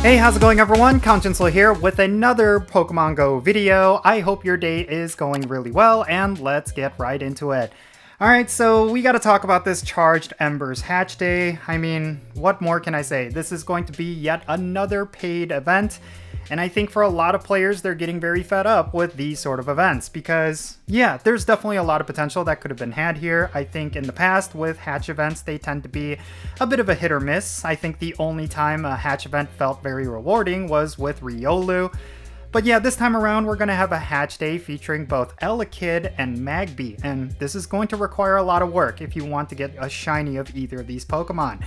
Hey, how's it going everyone? Jinsula here with another Pokemon Go video. I hope your day is going really well, and let's get right into it. Alright, so we gotta talk about this Charged Embers Hatch Day. I mean, what more can I say? This is going to be yet another paid event, and I think for a lot of players, they're getting very fed up with these sort of events because, yeah, there's definitely a lot of potential that could have been had here. I think in the past with hatch events, they tend to be a bit of a hit or miss. I think the only time a hatch event felt very rewarding was with Riolu. But yeah, this time around, we're going to have a hatch day featuring both Elekid and Magby, and this is going to require a lot of work if you want to get a shiny of either of these Pokemon.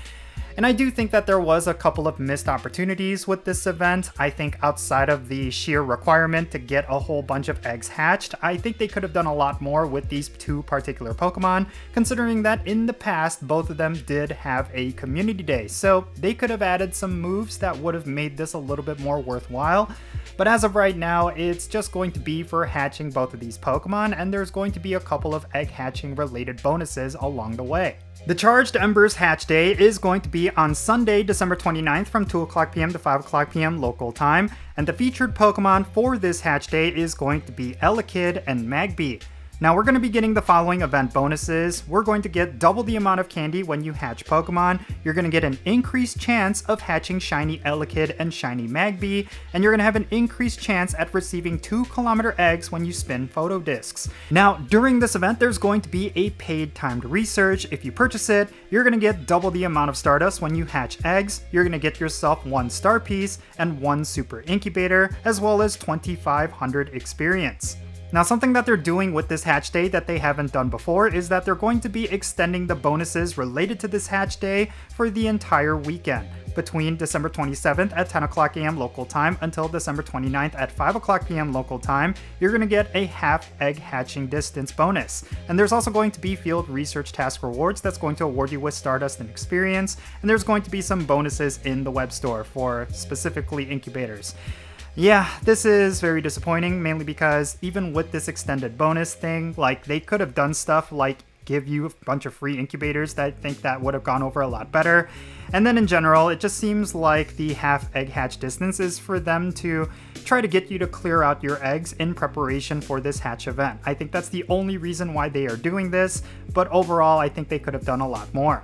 And I do think that there was a couple of missed opportunities with this event. I think outside of the sheer requirement to get a whole bunch of eggs hatched, I think they could have done a lot more with these two particular Pokemon, considering that in the past, both of them did have a community day. So they could have added some moves that would have made this a little bit more worthwhile. But as of right now, it's just going to be for hatching both of these Pokemon, and there's going to be a couple of egg hatching related bonuses along the way. The Charged Embers Hatch Day is going to be on Sunday, December 29th from 2 o'clock p.m. to 5 o'clock p.m. local time, and the featured Pokemon for this Hatch Day is going to be Elekid and Magby. Now we're going to be getting the following event bonuses. We're going to get double the amount of candy when you hatch Pokemon, you're going to get an increased chance of hatching shiny Elekid and shiny Magby, and you're going to have an increased chance at receiving 2-kilometer eggs when you spin photo discs. Now during this event there's going to be a paid timed research. If you purchase it, you're going to get double the amount of Stardust when you hatch eggs, you're going to get yourself 1 star piece and 1 super incubator, as well as 2,500 experience. Now something that they're doing with this hatch day that they haven't done before is that they're going to be extending the bonuses related to this hatch day for the entire weekend. Between December 27th at 10 o'clock a.m. local time until December 29th at 5 o'clock p.m. local time, you're going to get a half egg hatching distance bonus. And there's also going to be field research task rewards that's going to award you with Stardust and experience, and there's going to be some bonuses in the web store for specifically incubators. Yeah, this is very disappointing, mainly because even with this extended bonus thing, like they could have done stuff like give you a bunch of free incubators that I think that would have gone over a lot better. And then in general, it just seems like the half egg hatch distance is for them to try to get you to clear out your eggs in preparation for this hatch event. I think that's the only reason why they are doing this, but overall I think they could have done a lot more.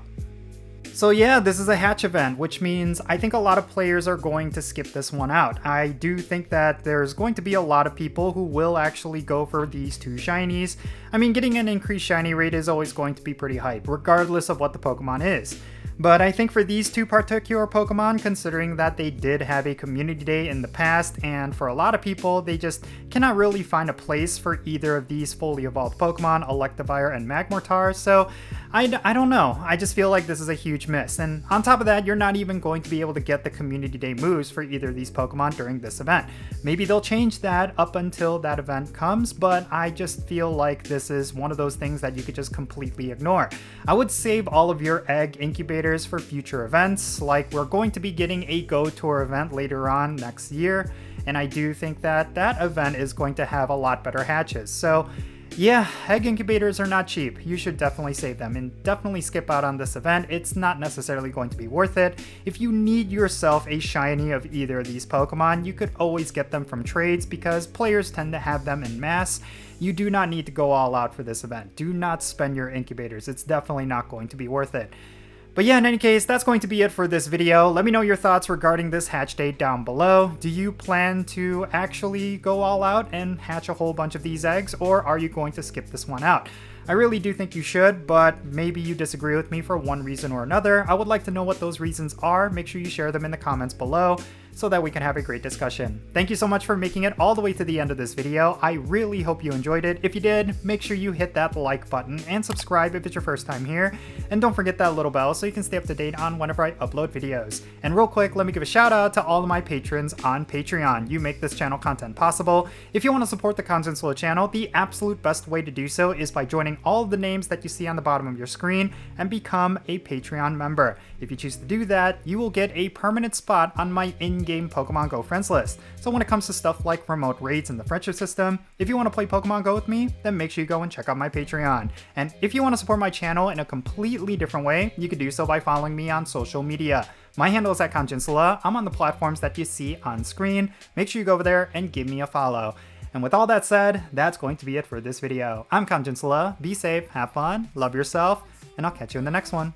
So yeah, this is a hatch event, which means I think a lot of players are going to skip this one out. I do think that there's going to be a lot of people who will actually go for these 2 shinies. I mean, getting an increased shiny rate is always going to be pretty hype, regardless of what the Pokemon is. But I think for these 2 particular Pokemon, considering that they did have a community day in the past, and for a lot of people, they just cannot really find a place for either of these fully evolved Pokemon, Electivire and Magmortar, so I don't know. I just feel like this is a huge miss. And on top of that, you're not even going to be able to get the community day moves for either of these Pokemon during this event. Maybe they'll change that up until that event comes, but I just feel like this is one of those things that you could just completely ignore. I would save all of your egg incubators for future events, like we're going to be getting a Go Tour event later on next year, and I do think that that event is going to have a lot better hatches. So yeah, egg incubators are not cheap. You should definitely save them and definitely skip out on this event. It's not necessarily going to be worth it. If you need yourself a shiny of either of these Pokemon, you could always get them from trades because players tend to have them in mass. You do not need to go all out for this event. Do not spend your incubators. It's definitely not going to be worth it. But yeah, in any case, that's going to be it for this video. Let me know your thoughts regarding this hatch date down below. Do you plan to actually go all out and hatch a whole bunch of these eggs, or are you going to skip this one out? I really do think you should, but maybe you disagree with me for one reason or another. I would like to know what those reasons are. Make sure you share them in the comments below so that we can have a great discussion. Thank you so much for making it all the way to the end of this video. I really hope you enjoyed it. If you did, make sure you hit that like button and subscribe if it's your first time here. And don't forget that little bell so you can stay up to date on whenever I upload videos. And real quick, let me give a shout out to all of my patrons on Patreon. You make this channel content possible. If you want to support the Jinsula channel, the absolute best way to do so is by joining all of the names that you see on the bottom of your screen and become a Patreon member. If you choose to do that, you will get a permanent spot on my in in-game Pokemon Go friends list. So when it comes to stuff like remote raids and the friendship system, if you want to play Pokemon Go with me, then make sure you go and check out my Patreon. And if you want to support my channel in a completely different way, you can do so by following me on social media. My handle is @Jinsula. I'm on the platforms that you see on screen. Make sure you go over there and give me a follow. And with all that said, that's going to be it for this video. I'm Jinsula. Be safe, have fun, love yourself, and I'll catch you in the next one.